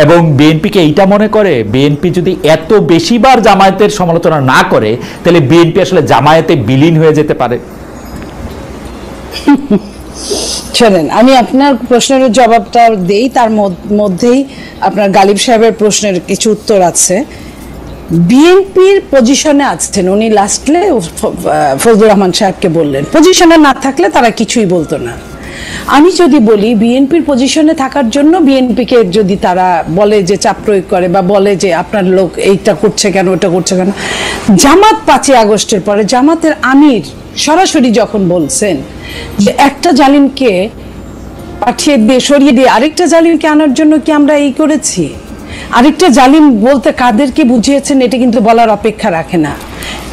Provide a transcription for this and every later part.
এবং বিএনপিকে এইটা মনে করে বিএনপি যদি এত বেশিবার জামায়াতের সমালোচনা না করে তাহলে বিএনপি আসলে জামায়াতে বিলীন হয়ে যেতে পারে। শোনেন, আমি আপনার প্রশ্নের জবাবটা দেই, তার মধ্যেই আপনার গালিব সাহেবের প্রশ্নের কিছু উত্তর আছে। বিএনপির পজিশনে আছেন উনি, লাস্টলে ফজলুর রহমান সাহেবকে বললেন, পজিশনে না থাকলে তারা কিছুই বলতো না। আমি যদি বলি বিএনপির পজিশনে থাকার জন্য বিএনপিকে যদি তারা বলে যে চাপ প্রয়োগ করে বা বলে যে আপনার লোক এইটা করছে কেন ওটা করছে কেন, জামাত 5ই আগস্টের পরে জামাতের আমির সরাসরি যখন বলছেন যে একটা জালিমকে পাঠিয়ে দিয়ে সরিয়ে দিয়ে আরেকটা জালিমকে আনার জন্য কি আমরা এই করেছি, আরেকটা জালিম বলতে কাদেরকে বুঝিয়েছেন এটা কিন্তু বলার অপেক্ষা রাখে না।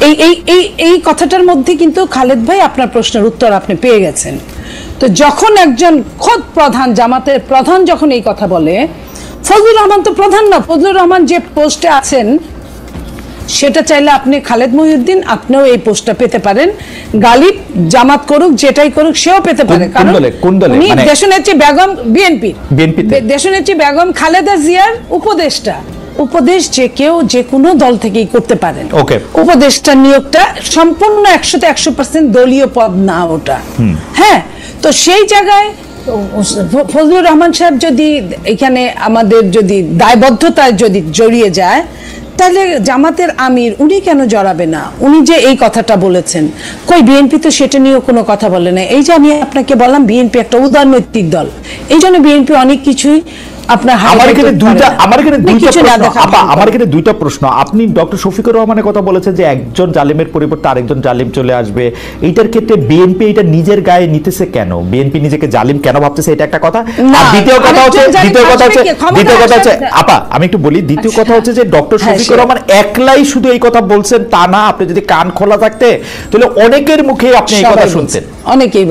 এই এই এই এই কথাটার মধ্যে কিন্তু খালেদ ভাই আপনার প্রশ্নের উত্তর আপনি পেয়ে গেছেন। তো যখন একজন খোদ প্রধান, জামাতের প্রধান যখন এই কথা বলে, ফজলুর রহমান তো প্রধান না, ফজলুর রহমান যে পোস্টে আছেন সেটা চাইলে আপনি খালেদ মহিউদ্দিন আপনিও এই পোস্টটা পেতে পারেন, গালিব জামাত করুক যেটাই করুক সেও পেতে পারে, কারণ উনি দেশনেত্রী বেগম বিএনপি দেশনেত্রী বেগম খালেদা জিয়ার উপদেষ্টা। উপদেশ যে কেউ যে কোনো দল থেকেই করতে পারেন। উপদেষ্টা নিয়োগটা সম্পূর্ণ 100% দলীয় পদ না ওটা। হ্যাঁ, তো সেই জায়গায় ফজলুর রহমান সাহেব যদি এখানে আমাদের যদি দায়বদ্ধতায় যদি জড়িয়ে যায়, তাহলে জামাতের আমির উনি কেন জড়াবে না? উনি যে এই কথাটা বলেছেন, কই বিএনপি তো সেটা নিয়ে কোনো কথা বলে না। এই যে আমি আপনাকে বললাম বিএনপি একটা উদারনৈতিক দল, এই জন্য বিএনপি অনেক কিছুই আমার এখানে দুইটা প্রশ্ন। আপনি ডক্টর শফিকুর রহমানের কথা বলেছেন যে একজন জালিমের পরিবর্তে আরেকজন জালিম চলে আসবে, এইটার ক্ষেত্রে বিএনপি এটা নিজের গায়ে নিতেছে কেন? বিএনপি নিজেকে জালিম কেন ভাবতেছে, এটা একটা কথা। আর দ্বিতীয় কথা হচ্ছে আপা আমি একটু বলি, দ্বিতীয় কথা হচ্ছে যে ডক্টর শফিকুর রহমান একলাই শুধু এই কথা বলছেন তা না, আপনি যদি কান খোলা থাকতে তাহলে অনেকের মুখে আপনি এই কথা শুনতেন, অনেকেই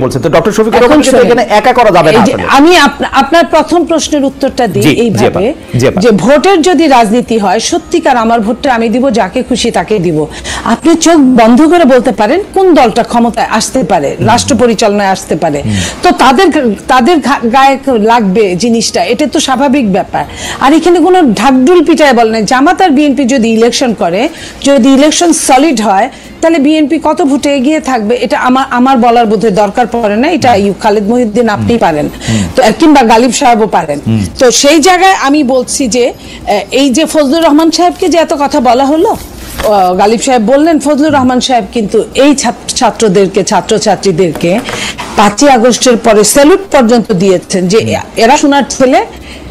বলছেন। তো ডক্টর শফিকুর রহমানকে এখানে একা করা যাবে না। আমি আপনার প্রথম প্রশ্নের উত্তরটা দিই এইভাবে যে ভোটের যদি রাজনীতি হয়, সত্যিকার আমার ভোটটা আমি দিব যাকে খুশি তাকে দিব, আপনি চোখ বন্ধ করে বলতে পারেন কোন দলটা ক্ষমতায় আসতে পারে, রাষ্ট্র পরিচালনায় আসতে পারে, তো তাদের গায়ে লাগবে জিনিসটা, এটা তো স্বাভাবিক ব্যাপার। আর এখানে কোনো ঢাকঢুল পিটায় বলে না। জামাত আর বিএনপি যদি ইলেকশন করে, যদি ইলেকশন সলিড হয়, তাহলে বিএনপি কত ভোটে এগিয়ে থাকবে এটা আমার বলার বোধহয় দরকার পড়ে না। এটা খালেদ মহিউদ্দিন আপনি পারেন, তো কিংবা গালিব সাহেবও পারেন। তো সেই জায়গায় আমি বলছি যে এই যে ফজলুর রহমান সাহেবকে যে এত কথা বলা হলো, গালিব সাহেব বললেন ফজলুর রহমান সাহেব কিন্তু এই ছাত্রদেরকে ছাত্রছাত্রীদেরকে 5ই আগস্টের পরে স্যালুট পর্যন্ত দিয়েছেন যে এরা সোনার ছেলে,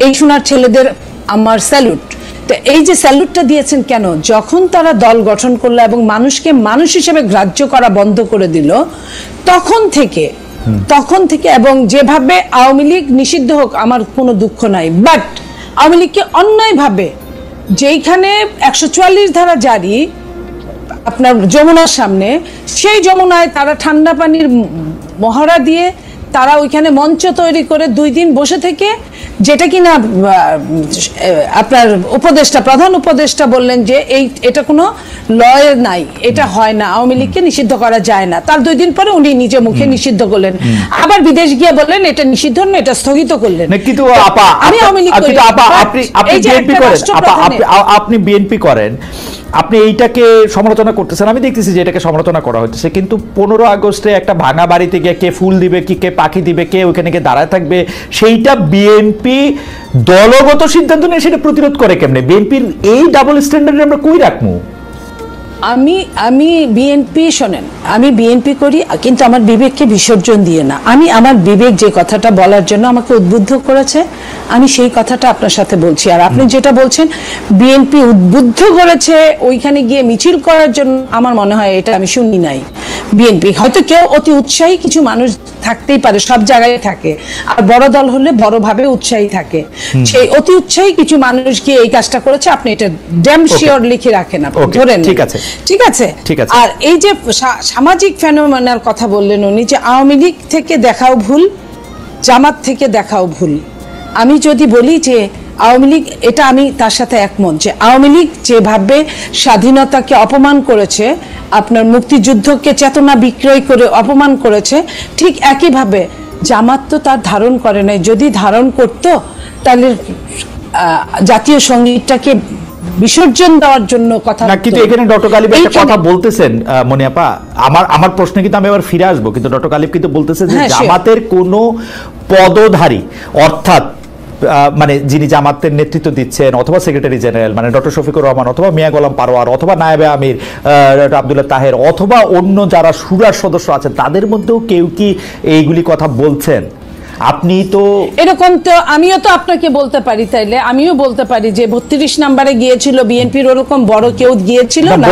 এই সোনার ছেলেদের আমার স্যালুট। তো এই যে স্যালুটটা দিয়েছেন কেন? যখন তারা দল গঠন করলো এবং মানুষকে মানুষ হিসেবে গ্রাহ্য করা বন্ধ করে দিল, তখন থেকে এবং যেভাবে আওয়ামী লীগ নিষিদ্ধ হোক আমার কোনো দুঃখ নাই, বাট আওয়ামী লীগকে অন্যায়ভাবে যেইখানে 144 ধারা জারি আপনার যমুনার সামনে, সেই যমুনায় তারা ঠান্ডা পানির মহড়া দিয়ে তারা ওইখানে মঞ্চ তৈরি করে 2 দিন বসে থেকে, যেটা কিনা আপনার প্রধান উপদেষ্টা বললেন যে এটা কোনো লয়ের নাই, এটা হয় না, আওয়ামী লীগকে নিষিদ্ধ করা যায় না। তার 2 দিন পরে উনি নিজে মুখে নিষিদ্ধ করলেন, আবার বিদেশ গিয়ে বললেন এটা নিষিদ্ধ না, এটা স্থগিত করলেন। কিন্তু আপনি বিএনপি করেন, আপনি এইটাকে সমালোচনা করতেছেন, আমি দেখতেছি যে এটাকে সমালোচনা করা হচ্ছে, কিন্তু 15 আগস্টে একটা ভাঙা বাড়িতে গিয়ে কে ফুল দিবে, কে পাখি দিবে, কে ওখানে গিয়ে দাঁড়ায় থাকবে, সেইটা বিএনপি দলগত সিদ্ধান্ত নিয়ে সেটা প্রতিরোধ করে কেমনে? বিএনপির এই ডাবল স্ট্যান্ডার্ড আমরা কই রাখবো? আমি বিএনপি, শোনেন, আমি বিএনপি করি কিন্তু আমার বিবেককে বিসর্জন দিয়ে না। আমি আমার বিবেক যে কথাটা বলার জন্য আমাকে উদ্বুদ্ধ করেছে, আমি সেই কথাটা আপনার সাথে বলছি। আর আপনি যেটা বলছেন বিএনপি উদ্বুদ্ধ করেছে ওইখানে গিয়ে মিছিল করার জন্য, আমার মনে হয় এটা আমি শুনি নাই। বিএনপি হয়তো কেউ অতি উৎসাহী কিছু মানুষ থাকতেই পারে, সব জায়গায় থাকে, আর বড় দল হলে বড়ভাবে উৎসাহী থাকে, সেই অতি উৎসাহী কিছু মানুষ গিয়ে এই কাজটা করেছে, আপনি এটা ড্যাম শিওর লিখে রাখেন, আপনি ধরেন। ঠিক আছে। আর এই যে সামাজিক ফেনোমেনার কথা বললেন উনি, যে আওয়ামী লীগ থেকে দেখাও ভুল, জামাত থেকে দেখাও ভুল। আমি যদি বলি যে আওয়ামী লীগ, এটা আমি তার সাথে একমত যে আওয়ামী লীগ যেভাবে স্বাধীনতাকে অপমান করেছে, আপনার মুক্তিযুদ্ধকে চেতনা বিক্রয় করে অপমান করেছে, ঠিক একইভাবে জামাত তো তার ধারণ করে নাই। যদি ধারণ করত তাহলে জাতীয় সঙ্গীতটাকে বিসর্জন দেওয়ার জন্য কথা না, কিন্তু এখানে ডক্টর গালিব একটা কথা বলতেছেন মনিয়াপা, আমার প্রশ্নে কিন্তু আমি আবার ফিরে আসবো, কিন্তু ডক্টর গালিব কিন্তু বলতেছে যে জামাতের কোনো পদধারী অর্থাৎ মানে যিনি জামাতের নেতৃত্ব দিচ্ছেন অথবা সেক্রেটারি জেনারেল মানে ডক্টর শফিকুর রহমান অথবা মিয়া গোলাম পারোয়ার অথবা নায়েবে আমির আব্দুল্লাহ তাহের অথবা অন্য যারা শুরার সদস্য আছেন তাদের মধ্যেও কেউ কি এইগুলি কথা বলছেন? আপনি তো এরকম তো আমিও তো আপনাকে বলতে পারি, তাইলে আমিও বলতে পারি যে 32 নম্বরে গিয়েছিল বিএনপির, ওরকম বড় কেউ গিয়েছিল না,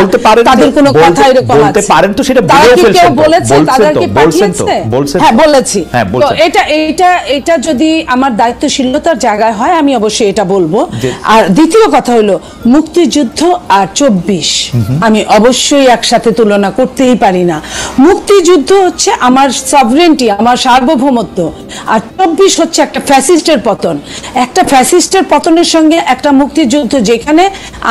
তাদের কোনো কথা এরকম আছে বলতে পারেন তো সেটা বলে ফেলছেন, কেউ বলেছে তাদেরকে পাঠিয়েছে? হ্যাঁ বলেছি। তো এটা যদি আমার দায়িত্বশীলতার জায়গায় হয় আমি অবশ্যই এটা বলবো। আর দ্বিতীয় কথা হলো মুক্তিযুদ্ধ আর 24 আমি অবশ্যই একসাথে তুলনা করতেই পারি না। মুক্তিযুদ্ধ হচ্ছে আমার সভরেন্টি, আমার সার্বভৌমত্ব, আর 24 হচ্ছে একটা ফ্যাসিস্টের পতন। একটা ফ্যাসিস্টের পতনের সঙ্গে একটা মুক্তিযুদ্ধ, যেখানে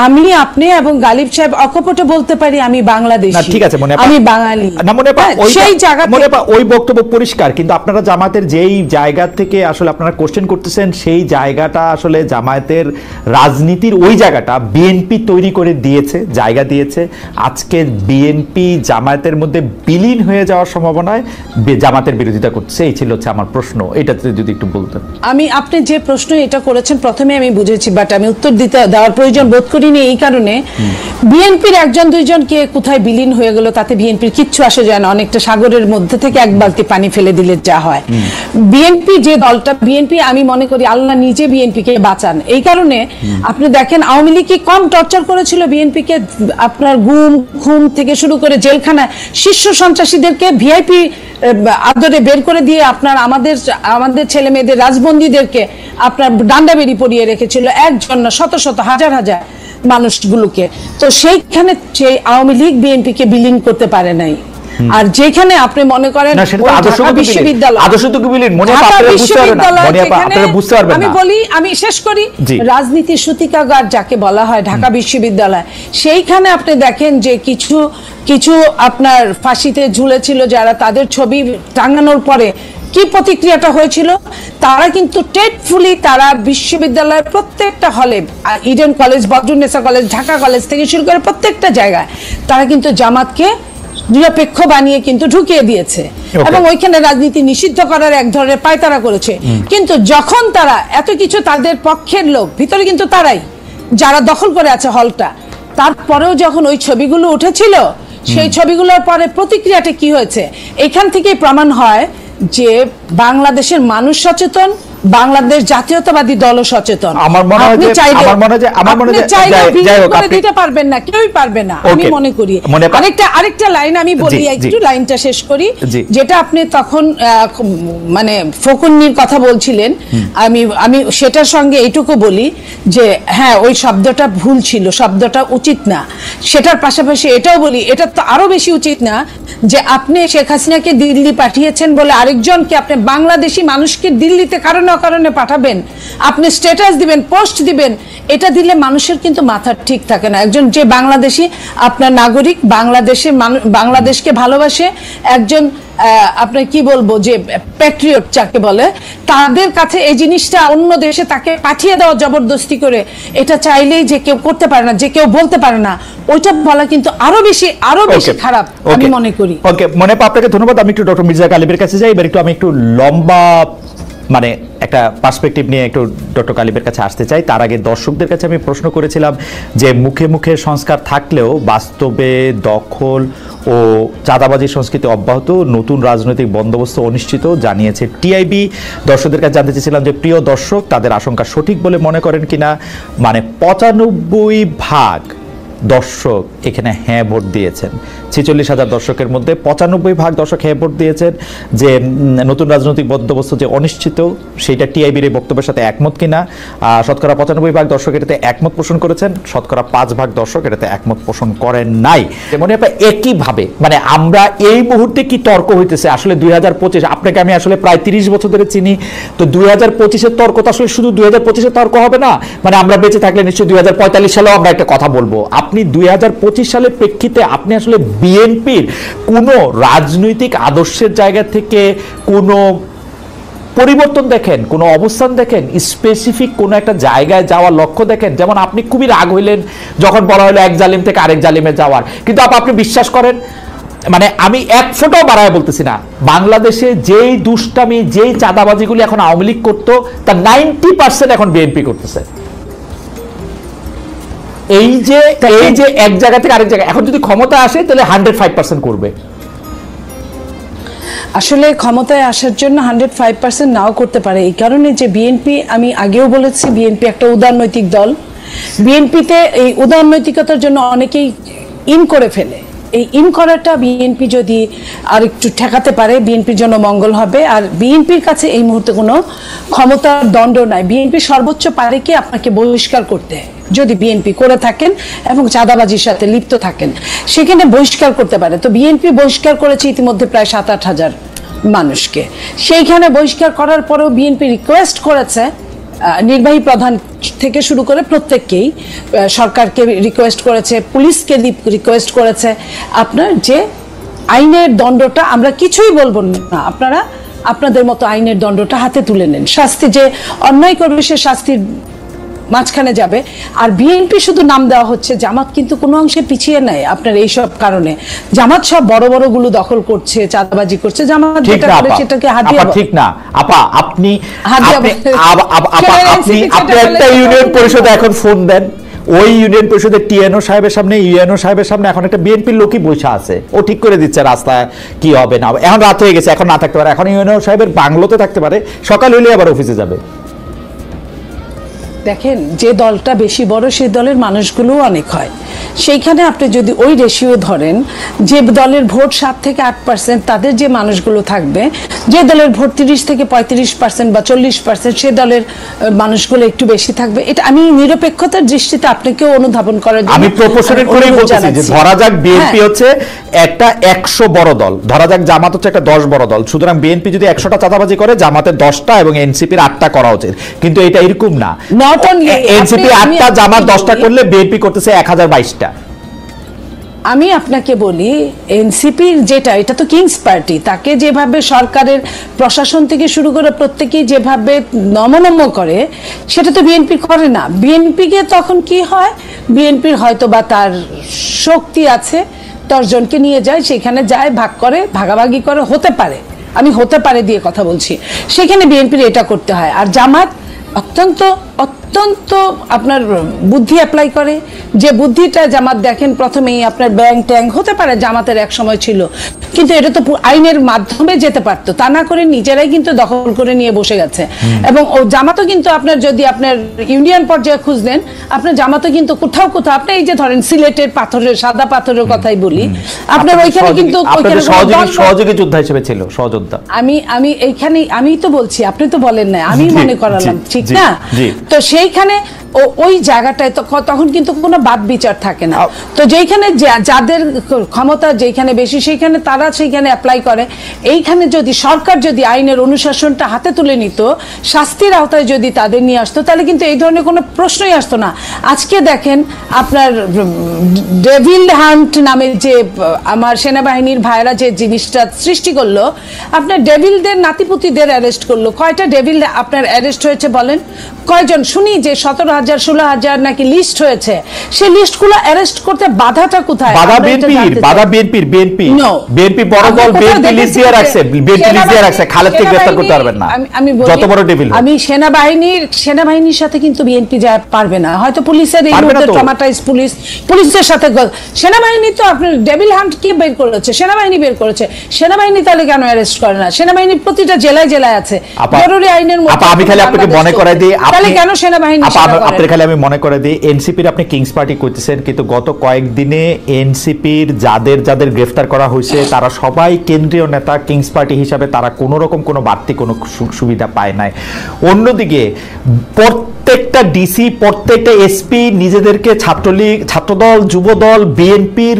আমি আপনি এবং গালিব সাহেব অকপটে বলতে পারি আমি বাংলাদেশী, ঠিক আছে আমি বাঙালি, না মনিয়াপা সেই জায়গা মনিয়াপা ওই বক্তব্য পরিষ্কার, কিন্তু আপনারা জামাতের যেই জায়গা থেকে আসলে আপনারা কোশ্চেন করতেছেন সেই জায়গাটা আসলে জামায়াতের রাজনীতির ওই জায়গাটা বিএনপি তৈরি করে দিয়েছে, জায়গা দিয়েছে। আজকে বিএনপি জামায়াতের মধ্যে বিলীন হয়ে যাওয়ার সম্ভাবনায় জামাতের বিরোধিতা করছে। এই ছিল হচ্ছে আমার প্রশ্ন, এটাতে যদি একটু বলতেন। আপনি যে প্রশ্ন এটা করেছেন প্রথমে আমি বুঝেছি, বাট আমি উত্তর দেওয়ার প্রয়োজন বোধ করিনি এই কারণে, বিএনপির একজন দুইজন কে কোথায় বিলীন হয়ে গেল তাতে বিএনপির কিচ্ছু আসে যায় না। অনেকটা সাগরের মধ্যে থেকে এক বালতি পানি ফেলে দিলে যা হয়। বিএনপি যে দলটা, বিএনপি আমি মনে করি আল্লাহ নিজে বিএনপিকে বাঁচান। এই কারণে আপনি দেখেন আওয়ামী লীগ কি কম টর্চার করেছিল বিএনপিকে, আপনার গুম খুন থেকে শুরু করে জেলখানায় শীর্ষ সন্ত্রাসীদেরকে ভিআইপি আদরে বের করে দিয়ে আপনার আমাদের ছেলে মেয়েদের রাজবন্দীদেরকে আপনার ডান্ডা বেরি পরিয়ে রেখেছিল, একজন না শত শত হাজার হাজার মানুষগুলোকে। তো সেইখানে সেই আওয়ামী লীগ বিএনপিকে বিলীন করতে পারে নাই। আর যেখানে আপনি মনে করেন আমি বলি, আমি শেষ করি, রাজনীতির সূতিকাগার যাকে বলা হয় ঢাকা বিশ্ববিদ্যালয়, সেইখানে আপনি দেখেন যে কিছু আপনার ফাঁসিতে ঝুলেছিল যারা, তাদের ছবি টাঙানোর পরে কি প্রতিক্রিয়াটা হয়েছিল, তারা কিন্তু টেটফুলি তারা বিশ্ববিদ্যালয়ের প্রত্যেকটা হলে, Eden college, Badrunnesa college, Dhaka college থেকে শুরু করে প্রত্যেকটা জায়গায় তারা কিন্তু জামাতকে নিরপেক্ষ বানিয়ে কিন্তু ঢুকিয়ে দিয়েছে এবং ওইখানে রাজনীতি নিষিদ্ধ করার এক ধরনের পায়তারা করেছে। কিন্তু যখন তারা এত কিছু, তাদের পক্ষের লোক ভিতরে কিন্তু তারাই যারা দখল করে আছে হলটা, তারপরেও যখন ওই ছবিগুলো উঠেছিল, সেই ছবিগুলোর পরে প্রতিক্রিয়াটা কি হয়েছে, এখান থেকেই প্রমাণ হয় যে বাংলাদেশের মানুষ সচেতন, বাংলাদেশ জাতীয়তাবাদী দল সচেতন। আমার মনে হয় দিতে পারবেন না, কেউই পারবে না আমি মনে করি। আরেকটা লাইন আমি বলি, একটু লাইনটা শেষ করি, যেটা আপনি তখন মানে ফকুন্নির কথা বলছিলেন, আমি সেটার সঙ্গে এইটুকু বলি যে হ্যাঁ ওই শব্দটা ভুল ছিল, শব্দটা উচিত না। সেটার পাশাপাশি এটাও বলি, এটা তো আরো বেশি উচিত না যে আপনি শেখ হাসিনাকে দিল্লি পাঠিয়েছেন বলে আরেকজনকে, আপনি বাংলাদেশি মানুষকে দিল্লিতে কারণে অকারণে পাঠাবেন, আপনি স্ট্যাটাস দিবেন, পোস্ট দিবেন, এটা দিলে মানুষের কিন্তু মাথা ঠিক থাকে না। একজন যে বাংলাদেশি আপনার নাগরিক, বাংলাদেশকে ভালোবাসে, একজন আপনার কি বলবো যে প্যাট্রিয়ট যাকে বলে, তাদের কাছে এই জিনিসটা অন্য দেশে তাকে পাঠিয়ে দেওয়া জবরদস্তি করে, এটা চাইলেই যে কেউ করতে পারে না, যে কেউ বলতে পারে না, ওইটা বলা কিন্তু আরো বেশি খারাপ আমি মনে করি। ওকে মনিয়াপা, আপনাকে ধন্যবাদ। আমি একটু ডক্টর মির্জা গালিবের কাছে যাই এবার। আমি একটু লম্বা মানে একটা পার্সপেক্টিভ নিয়ে একটু ডক্টর গালিবের কাছে আসতে চাই। তার আগে দর্শকদের কাছে আমি প্রশ্ন করেছিলাম যে মুখে মুখে সংস্কার থাকলেও বাস্তবে দখল ও চাঁদাবাজি সংস্কৃতি অব্যাহত, নতুন রাজনৈতিক বন্দোবস্ত অনিশ্চিত জানিয়েছে টিআইবি। দর্শকদের কাছে জানতে চেয়েছিলাম যে প্রিয় দর্শক তাদের আশঙ্কা সঠিক বলে মনে করেন কিনা। মানে 95% দর্শক এখানে হ্যাঁ ভোট দিয়েছেন। 46,000 দর্শকের মধ্যে 95% দর্শক হ্যাঁ ভোট দিয়েছেন যে নতুন রাজনৈতিক বন্দোবস্ত যে অনিশ্চিত, সেইটা টিআইবির এই বক্তব্যের সাথে একমত কিনা। শতকরা 95% দর্শক এটাতে একমত পোষণ করেছেন, শতকরা 5% দর্শক এটাতে একমত পোষণ করেন নাই। মনে হয় একইভাবে মানে আমরা এই মুহূর্তে কি তর্ক হইতেছে আসলে 2025, আপনাকে আমি আসলে প্রায় 30 বছর ধরে চিনি, তো 2025-এর তর্ক তো আসলে শুধু 2025-এর তর্ক হবে না, মানে আমরা বেঁচে থাকলে নিশ্চয়ই 2045 সালেও আমরা একটা কথা বলবো। আপনি 2025 সালের প্রেক্ষিতে আপনি আসলে বিএনপির কোনো রাজনৈতিক আদর্শের জায়গা থেকে কোনো পরিবর্তন দেখেন, কোনো অবস্থান দেখেন, স্পেসিফিক কোনো একটা জায়গায় যাওয়ার লক্ষ্য দেখেন। যেমন আপনি খুবই রাগ হইলেন যখন বলা হলো এক জালিম থেকে আরেক জালিমে যাওয়ার, কিন্তু আপনি বিশ্বাস করেন, মানে আমি এক ফোঁটাও বাড়ায় বলতেছি না, বাংলাদেশে যেই দুষ্টামি যেই চাঁদাবাজিগুলি এখন আওয়ামী লীগ করতো তার 90% এখন বিএনপি করতেছে। এই যে এক জায়গা থেকে আরেক জায়গায় এখন যদি ক্ষমতা আসে তাহলে 105% করবে। আসলে ক্ষমতায় আসার জন্য 105% নাও করতে পারে, এই কারণে যে বিএনপি, আমি আগেও বলেছি, বিএনপি একটা উদারনৈতিক দল। বিএনপিতে এই উদারনৈতিকতার জন্য অনেকেই ইন করে ফেলে। এই ইন করাটা বিএনপি যদি আর একটু ঠেকাতে পারে বিএনপির জন্য মঙ্গল হবে। আর বিএনপির কাছে এই মুহূর্তে কোনো ক্ষমতার দণ্ড নাই। বিএনপি সর্বোচ্চ পারে কি আপনাকে বহিষ্কার করতে, যদি বিএনপি করে থাকেন এবং চাঁদাবাজির সাথে লিপ্ত থাকেন, সেখানে বহিষ্কার করতে পারে। তো বিএনপি বহিষ্কার করেছে ইতিমধ্যে প্রায় 7-8 হাজার মানুষকে। সেইখানে বহিষ্কার করার পরেও বিএনপি রিকোয়েস্ট করেছে নির্বাহী প্রধান থেকে শুরু করে প্রত্যেককেই, সরকারকে রিকোয়েস্ট করেছে, পুলিশকে রিকোয়েস্ট করেছে, আপনার যে আইনের দণ্ডটা আমরা কিছুই বলবো না, আপনারা আপনাদের মতো আইনের দণ্ডটা হাতে তুলে নেন। শাস্তি যে অন্যায় করবে সে শাস্তির মাঝখানে যাবে। আর বিএনপি শুধু নাম দেওয়া হচ্ছে, জামাত কিন্তু কোনো অংশে পিছিয়ে নেয় আপনার এইসব কারণে। জামাত সব বড় বড় গুলো দখল করছে, চাঁদাবাজি করছে, জামাত যেটা করে সেটাকে হাদিয়া বলে। ঠিক না আপা, আপনি একটা ইউনিয়ন পরিষদে এখন ফোন দেন, ওই ইউনিয়ন পরিষদের টিএনও সাহেবের সামনে, ইউএনও সাহেবের সামনে এখন একটা বিএনপির লোকই বসে আছে, ও ঠিক করে দিচ্ছে রাস্তায় কি হবে না। এখন রাত হয়ে গেছে, এখন না থাকতে পারে, এখন ইউএনও সাহেবের বাংলোতে থাকতে পারে, সকাল হইলে আবার অফিসে যাবে। দেখেন, যে দলটা বেশি বড় সেই দলের মানুষগুলো অনেক হয়। সেইখানে আপনি যদি ওই রেশিও ধরেন, যে দলের ভোট 7 থেকে 8%, তাদের যে মানুষগুলো থাকবে, যে দলের ভোট 30 থেকে 35% বা 40%, সে দলের মানুষগুলো একটু বেশি থাকবে। এটা আমি নিরপেক্ষতার দৃষ্টিতে আপনাকেও অনুধাবন করার জন্য আমি প্রপোর্শনেট করেই বলতেছি যে ধরা যাক বিএনপি হচ্ছে একটা 100 বড় দল, ধরা যাক জামাত হচ্ছে একটা 10 বড় দল, সুতরাং বিএনপি যদি 100টা চাঁদাবাজি করে জামাতের 10টা এবং এনসিপির 8টা করা উচিত, কিন্তু এটা এরকম না। এনসিপি 8টা, জামাত 10টা করলে বিএনপি করতেছে 1022টা। আমি আপনাকে বলি, এনসিপির যেটা, এটা তো কিংস পার্টি, তাকে যেভাবে সরকারের প্রশাসন থেকে শুরু করে প্রত্যেকেই যেভাবে নমনম্য করে, সেটা তো বিএনপি করে না। বিএনপিকে তখন কি হয়, বিএনপির হয়তো বা তার শক্তি আছে, 10 জনকে নিয়ে যায়, সেখানে যায়, ভাগ করে, ভাগাভাগি করে, হতে পারে, আমি হতে পারে দিয়ে কথা বলছি, সেখানে বিএনপির এটা করতে হয়। আর জামাত অত্যন্ত অত্যন্ত আপনার বুদ্ধি অ্যাপ্লাই করে, যে বুদ্ধিটা জামাত দেখেন প্রথমেই আপনার ব্যাং ট্যাং হতে পারে, জামাতের এক সময় ছিল, কিন্তু এটা তো আইনের মাধ্যমে যেতে পারতো, তা না করে নিজেরাই কিন্তু দখল করে নিয়ে বসে গেছে। এবং ও জামাতও কিন্তু আপনার যদি আপনার ইউনিয়ন পর্যায়ে খুঁজ নেন, আপনার জামাতও কিন্তু কোথাও কোথাও, আপনি এই যে ধরেন সিলেটের পাথরের, সাদা পাথরের কথাই বলি, আপনার ওইখানে কিন্তু সহযোগী যোদ্ধা হিসেবে ছিল, সহযোদ্ধা। আমি এইখানে, আমি তো বলছি, আপনি তো বলেন না, আমি মনে করালাম, ঠিক না? তো সেইখানে ওই জায়গাটায় তখন কিন্তু কোনো বাদ বিচার থাকে না। তো যেখানে যাদের ক্ষমতা যেখানে বেশি, সেইখানে তারা সেইখানে অ্যাপ্লাই করে। এইখানে যদি সরকার যদি আইনের অনুশাসনটা হাতে তুলে নিত, শাস্তির আওতায় যদি তাদের নিয়ে আসতো, তাহলে কিন্তু এই ধরনের কোনো প্রশ্নই আসতো না। আজকে দেখেন আপনার ডেভিল হান্ট নামে যে আমার সেনাবাহিনীর ভাইরা যে জিনিসটা সৃষ্টি করলো, আপনার ডেভিলদের নাতিপুতিদের অ্যারেস্ট করলো। কয়টা ডেভিল আপনার অ্যারেস্ট হয়েছে বলেন? কয়জন? শুনি যে 17,000-16,000 নাকি লিস্ট হয়েছে। সেই লিস্টগুলো অ্যারেস্ট করতে বাধাটা কোথায়? বাধা বিএনপির বিএনপি বড় দল, বিএনপি লিস্ট দিয়ে রাখছে, খালেদকে গ্রেফতার করতে পারবেন না, আমি যত বড় ডেভিল। আমি সেনাবাহিনীর সাথে কিন্তু বিএনপি যায় পারবে না, হয়তো পুলিশের এই মুহূর্তে ট্রমাটাইজ পুলিশের সাথে। সেনাবাহিনী তো আপনার ডেভিল হান্ট কে বের করেছে? সেনাবাহিনী বের করেছে। সেনাবাহিনী তাহলে কেন অ্যারেস্ট করে না? সেনাবাহিনী প্রতিটা জেলায় জেলায় আছে, জরুরি আইনের মধ্যে। আমি খালি আপনাকে মনে করাই দিই, কেন সেনাবাহিনী আমি মনে করে দিই, এনসিপির আপনি কিংস পার্টি করতেছেন, কিন্তু গত কয়েকদিনে এনসিপির যাদের গ্রেফতার করা হয়েছে তারা সবাই কেন্দ্রীয় নেতা, কিংস পার্টি হিসাবে তারা কোনো রকম কোনো বাড়তি কোনো সুবিধা পায় নাই। অন্যদিকে প্রত্যেকটা ডিসি, প্রত্যেকটা এসপি নিজেদেরকে ছাত্রলীগ, ছাত্রদল, যুবদল, বিএনপির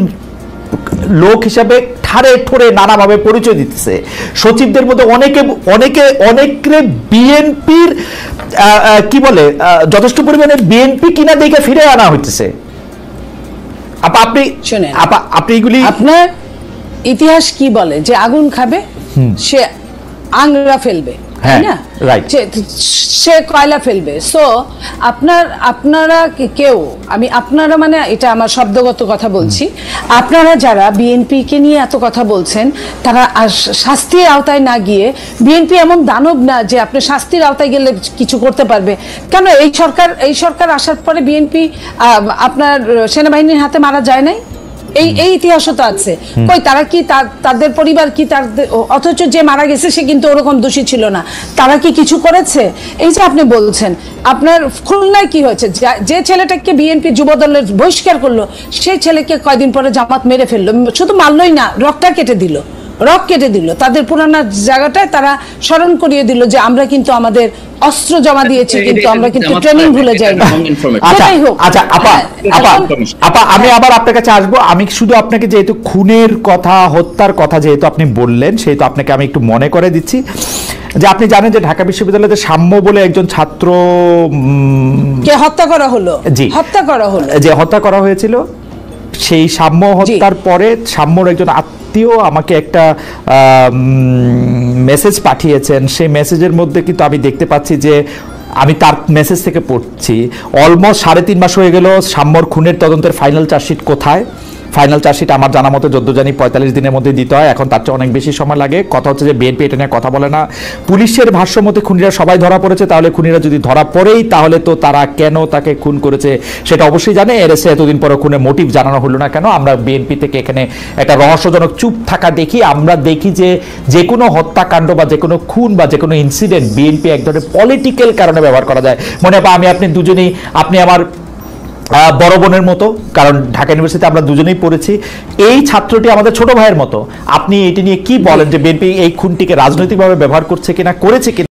লোক হিসাবে ঠারে ঠোরে নানাভাবে পরিচয় দিতেছে। সচিবদের মধ্যে অনেকে বিএনপির কি বলে যথেষ্ট পরিমাণে বিএনপি কিনা দেখে ফিরে আনা হইতেছে। আপনি এগুলি, আপনার ইতিহাস কি বলে যে আগুন খাবে সে আংরা ফেলবে। হ্যাঁ, তাই না? right. সে কয়লা ফেলবে। সো আপনারা কেউ, আমি আপনারা মানে এটা আমার শব্দগত কথা বলছি, আপনারা যারা বিএনপি কে নিয়ে এত কথা বলছেন, তারা শাস্তির আওতায় না গিয়ে, বিএনপি এমন দানব না যে আপনি শাস্তির আওতায় গেলে কিছু করতে পারবে। কেন এই সরকার আসার পরে বিএনপি আপনার সেনাবাহিনীর হাতে মারা যায় নাই? এই ইতিহাসও তো আছে। কই তারা কি তাদের পরিবার কি অথচ যে মারা গেছে সে কিন্তু ওরকম দোষী ছিল না, তারা কি কিছু করেছে? এই যে আপনি বলছেন আপনার খুলনায় কি হয়েছে, যে ছেলেটাকে বিএনপি যুবদলের বহিষ্কার করলো সেই ছেলেকে কয়দিন পরে জামাত মেরে ফেললো, শুধু মারলই না, রক কেটে দিল। তাদের পুরানা জায়গাটায় তারা স্মরণ করিয়ে দিল যে আমরা কিন্তু আমাদের অস্ত্র জমা দিয়েছি, কিন্তু আমরা কিন্তু ট্রেনিং ভুলে যাইনি। আচ্ছা আপা, আমি আবার আপনার কাছে আসবো। আমি শুধু আপনাকে যেহেতু খুনের কথা, হত্যার কথা যেহেতু আপনি বললেন, সেহেতু আপনাকে আমি একটু মনে করে দিচ্ছি যে আপনি জানেন যে ঢাকা বিশ্ববিদ্যালয়ে সাম্য বলে একজন ছাত্র কে হত্যা করা হলো, যে হত্যা করা হয়েছিল। সেই সাম্য হত্যার পরে সাম্যর একজন আত্মীয় আমাকে একটা মেসেজ পাঠিয়েছেন। সেই মেসেজের মধ্যে কিন্তু আমি দেখতে পাচ্ছি যে, আমি তার মেসেজ থেকে পড়ছি, অলমোস্ট 3.5 মাস হয়ে গেল সাম্যর খুনের তদন্তের ফাইনাল চার্জশিট কোথায়? ফাইনাল চার্জশিট আমার জানা মতো 45 দিনের মধ্যে দিতে হয়, এখন তার চেয়ে অনেক বেশি সময় লাগে। কথা হচ্ছে যে বিএনপি এটা নিয়ে কথা বলে না। পুলিশের ভাষ্য মতে খুনিরা সবাই ধরা পড়েছে, তাহলে খুনিরা যদি ধরা পড়েই তাহলে তো তারা কেন তাকে খুন করেছে সেটা অবশ্যই জানে। এরএসএ এতদিন পরে খুনের মোটিভ জানানো হলো না কেন? আমরা বিএনপি থেকে এখানে একটা রহস্যজনক চুপ থাকা দেখি। আমরা দেখি যে কোনো হত্যাকাণ্ড বা যে কোনো খুন বা যে কোনো ইনসিডেন্ট বিএনপি এক ধরনের পলিটিক্যাল কারণে ব্যবহার করা যায়। মনে হয় আপনি দুজনেই, আপনি আমার বড় বোনের মতো, কারণ ঢাকা ইউনিভার্সিটিতে আমরা দুজনেই পড়েছি। এই ছাত্রটি আমাদের ছোট ভাইয়ের মতো। আপনি এটি নিয়ে কি বলেন যে বিএনপি এই খুনটিকে রাজনৈতিকভাবে ব্যবহার করছে কিনা, করেছে কিনা?